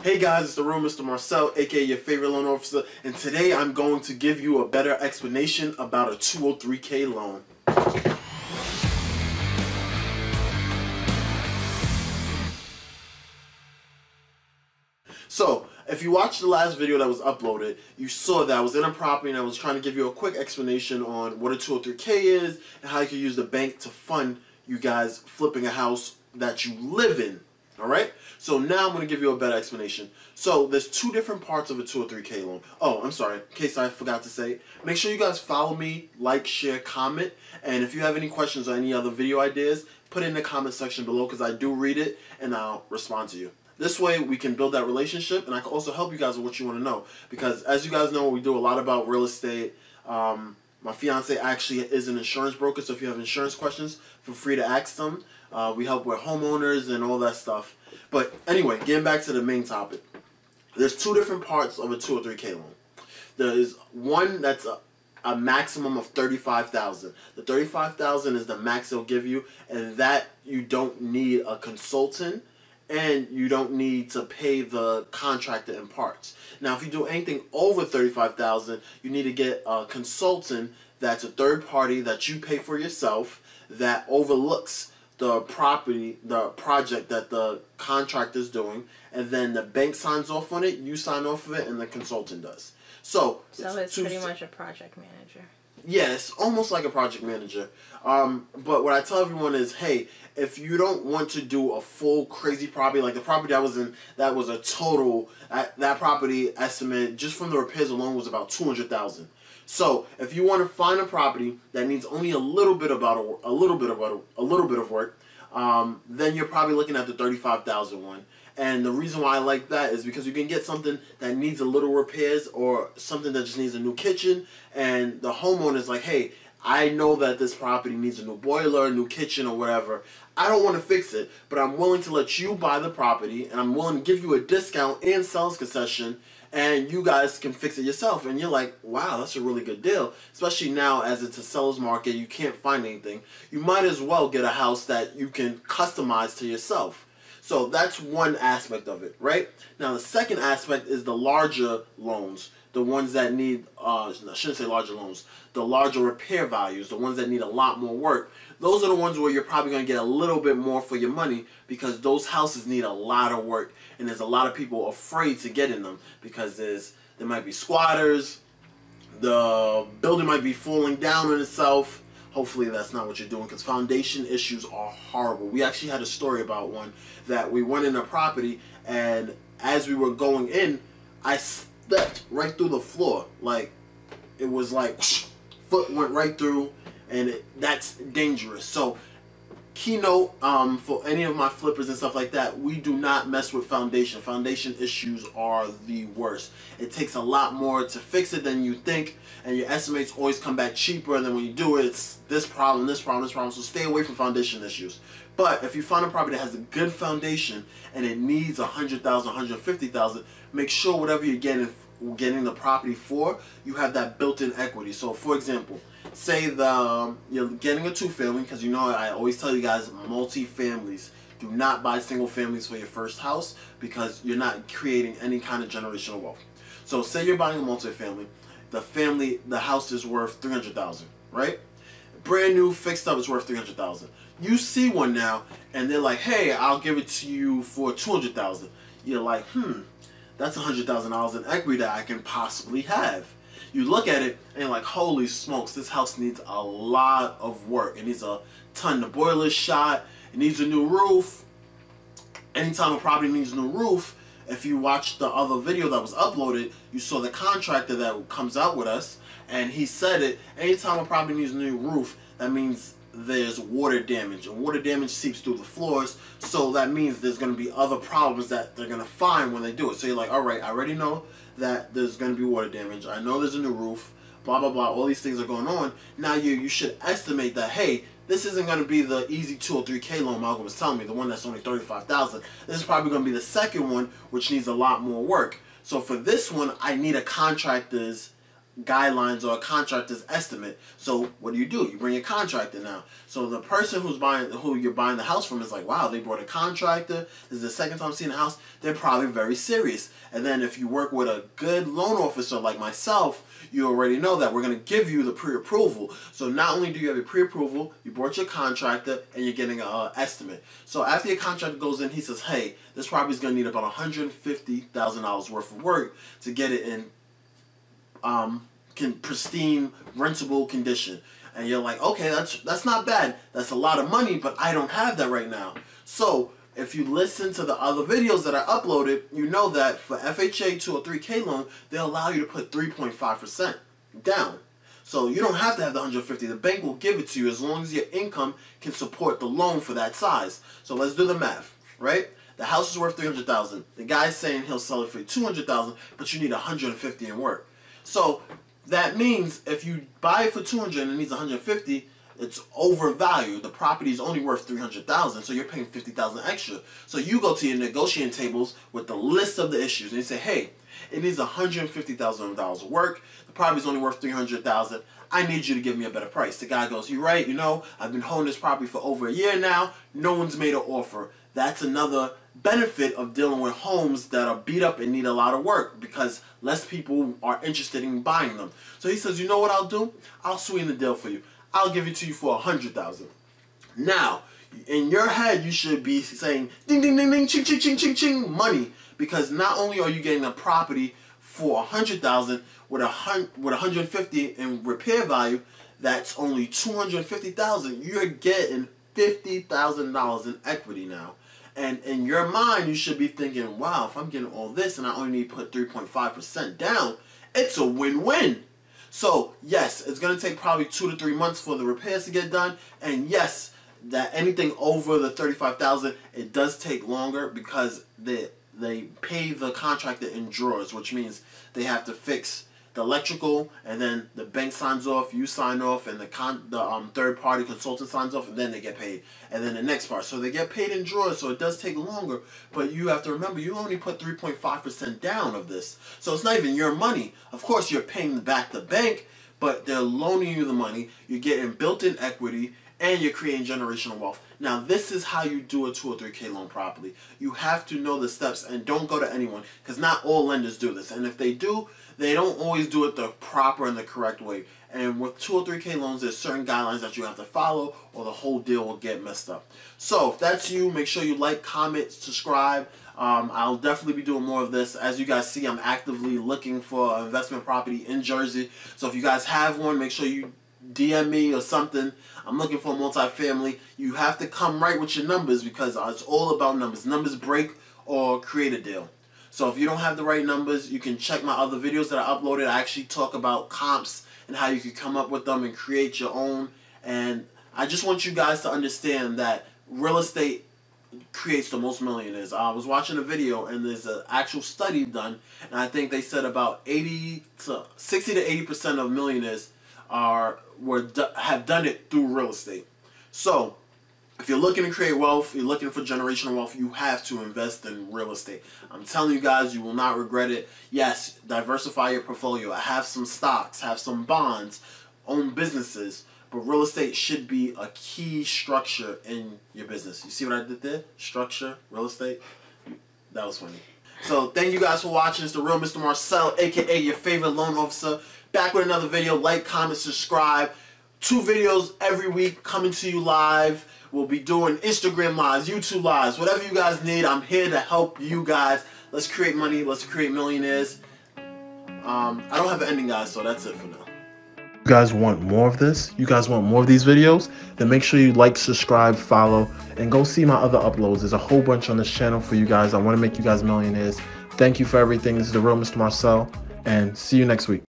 Hey guys, it's the real Mr. Marcelle, aka your favorite loan officer, and today I'm going to give you a better explanation about a 203K loan. So, if you watched the last video that was uploaded, you saw that I was in a property and I was trying to give you a quick explanation on what a 203K is and how you can use the bank to fund you guys flipping a house that you live in. Alright? So now I'm going to give you a better explanation. So there's two different parts of a 203K loan. Oh, I'm sorry. In case I forgot to say, make sure you guys follow me, like, share, comment. And if you have any questions or any other video ideas, put it in the comment section below because I do read it and I'll respond to you. This way we can build that relationship and I can also help you guys with what you want to know. Because as you guys know, we do a lot about real estate. My fiance actually is an insurance broker, so if you have insurance questions, feel free to ask them. We help with homeowners and all that stuff. But anyway, getting back to the main topic. There's two different parts of a 203K loan. There is one that's a maximum of $35,000. The $35,000 is the max they'll give you, and that you don't need a consultant and you don't need to pay the contractor in parts. Now, if you do anything over $35,000, you need to get a consultant that's a third party that you pay for yourself that overlooks the property, the project that the contractor is doing, and then the bank signs off on it, you sign off of it, and the consultant does. So it's pretty much a project manager. Yes, almost like a project manager. But what I tell everyone is, hey, if you don't want to do a full crazy property, like the property I was in, that was a total, that property estimate just from the repairs alone was about $200,000. So if you want to find a property that needs only a little bit of work, then you're probably looking at the $35,000 one. And the reason why I like that is because you can get something that needs a little repairs or something that just needs a new kitchen, and the homeowner is like, hey, I know that this property needs a new boiler, a new kitchen, or whatever. I don't want to fix it, but I'm willing to let you buy the property, and I'm willing to give you a discount and sales concession, and you guys can fix it yourself. And you're like, wow, that's a really good deal. Especially now as it's a seller's market, you can't find anything. You might as well get a house that you can customize to yourself. So that's one aspect of it, right? Now the second aspect is the larger loans. The ones that need, I shouldn't say larger loans, the larger repair values, the ones that need a lot more work. Those are the ones where you're probably going to get a little bit more for your money because those houses need a lot of work, and there's a lot of people afraid to get in them because there might be squatters, the building might be falling down on itself. Hopefully that's not what you're doing because foundation issues are horrible. We actually had a story about one that we went in a property, and as we were going in, I stepped right through the floor. Like, it was like, foot went right through, and that's dangerous. So, keynote for any of my flippers and stuff like that, we do not mess with foundation. Foundation issues are the worst. It takes a lot more to fix it than you think, and your estimates always come back cheaper, and then when you do it, it's this problem, this problem, this problem. So stay away from foundation issues. But if you find a property that has a good foundation and it needs $100,000, $150,000, make sure whatever you're getting the property for, you have that built-in equity. So for example, say you're getting a two-family, because you know I always tell you guys, multi-families. Do not buy single families for your first house because you're not creating any kind of generational wealth. So say you're buying a multi-family, the house is worth $300,000, right? Brand new, fixed up, is worth $300,000. You see one now, and they're like, hey, I'll give it to you for $200,000. You're like, that's $100,000 in equity that I can possibly have. You look at it, and you're like, holy smokes, this house needs a lot of work. It needs a ton. The boiler's shot. It needs a new roof. Anytime a property needs a new roof, if you watched the other video that was uploaded, you saw the contractor that comes out with us, and he said it, anytime a property needs a new roof, that means there's water damage, and water damage seeps through the floors, so that means there's going to be other problems that they're going to find when they do it. So you're like, alright, I already know that there's going to be water damage, I know there's a new roof, blah blah blah, all these things are going on. Now you should estimate that, hey, this isn't going to be the easy 203K loan Malcolm was telling me, the one that's only $35,000. This is probably going to be the second one, which needs a lot more work. So for this one, I need a contractor's guidelines or a contractor's estimate. So what do? You bring a contractor now. So the person who you're buying the house from is like, wow, they brought a contractor. This is the second time seeing the house. They're probably very serious. And then if you work with a good loan officer like myself, you already know that we're going to give you the pre-approval. So not only do you have a pre-approval, you brought your contractor, and you're getting an estimate. So after your contractor goes in, he says, hey, this property is going to need about $150,000 worth of work to get it in pristine, rentable condition. And you're like, okay, that's not bad. That's a lot of money, but I don't have that right now. So if you listen to the other videos that I uploaded, you know that for FHA 203K loan, they'll allow you to put 3.5% down. So you don't have to have the 150. The bank will give it to you as long as your income can support the loan for that size. So let's do the math, right? The house is worth $300,000. The guy's saying he'll sell it for $200,000, but you need $150 in work. So that means if you buy it for $200 and it needs $150, it's overvalued. The property is only worth $300,000, so you're paying $50,000 extra. So you go to your negotiating tables with the list of the issues, and you say, hey, it needs $150,000 of work. The property is only worth $300,000. I need you to give me a better price. The guy goes, you're right. You know, I've been holding this property for over a year now. No one's made an offer. That's another benefit of dealing with homes that are beat up and need a lot of work, because less people are interested in buying them. So he says, you know what I'll do? I'll sweeten the deal for you. I'll give it to you for $100,000. Now, in your head, you should be saying, ding, ding, ding, ding, ching, ching, ching, ching, ching, money. Because not only are you getting a property for $100,000 with $150 in repair value, that's only $250,000. You're getting $50,000 in equity now. And in your mind, you should be thinking, wow, if I'm getting all this and I only need to put 3.5% down, it's a win-win. So, yes, it's going to take probably 2 to 3 months for the repairs to get done. And yes, that anything over the $35,000, it does take longer because they pay the contractor in drawers, which means they have to fix the electrical, and then the bank signs off, you sign off, and the third-party consultant signs off, and then they get paid. And then the next part. So they get paid in drawers, so it does take longer. But you have to remember, you only put 3.5% down of this. So it's not even your money. Of course, you're paying back the bank, but they're loaning you the money. You're getting built-in equity, and you're creating generational wealth. Now, this is how you do a 203K loan properly. You have to know the steps, and don't go to anyone, because not all lenders do this. And if they do, they don't always do it the proper and the correct way. And with 203K loans, there's certain guidelines that you have to follow, or the whole deal will get messed up. So, if that's you, make sure you like, comment, subscribe. I'll definitely be doing more of this. As you guys see, I'm actively looking for an investment property in Jersey. So if you guys have one, make sure you DM me or something. I'm looking for a multifamily. You have to come right with your numbers, because it's all about numbers. Numbers break or create a deal. So if you don't have the right numbers, you can check my other videos that I uploaded. I actually talk about comps and how you can come up with them and create your own. And I just want you guys to understand that real estate creates the most millionaires. I was watching a video, and there's an actual study done, and I think they said about 60 to 80% of millionaires have done it through real estate. So if you're looking to create wealth, you're looking for generational wealth, you have to invest in real estate. I'm telling you guys, you will not regret it. Yes, diversify your portfolio. Have some stocks, have some bonds, own businesses. But real estate should be a key structure in your business. You see what I did there? Structure, real estate. That was funny. So thank you guys for watching. It's the real Mr. Marcelle, a.k.a. your favorite loan officer. Back with another video. Like, comment, subscribe. 2 videos every week coming to you live. We'll be doing Instagram lives, YouTube lives, whatever you guys need. I'm here to help you guys. Let's create money. Let's create millionaires. I don't have an ending, guys, so that's it for now. You guys want more of this? You guys want more of these videos? Then make sure you like, subscribe, follow, and go see my other uploads. There's a whole bunch on this channel for you guys. I want to make you guys millionaires. Thank you for everything. This is the real Mr. Marcelle, and see you next week.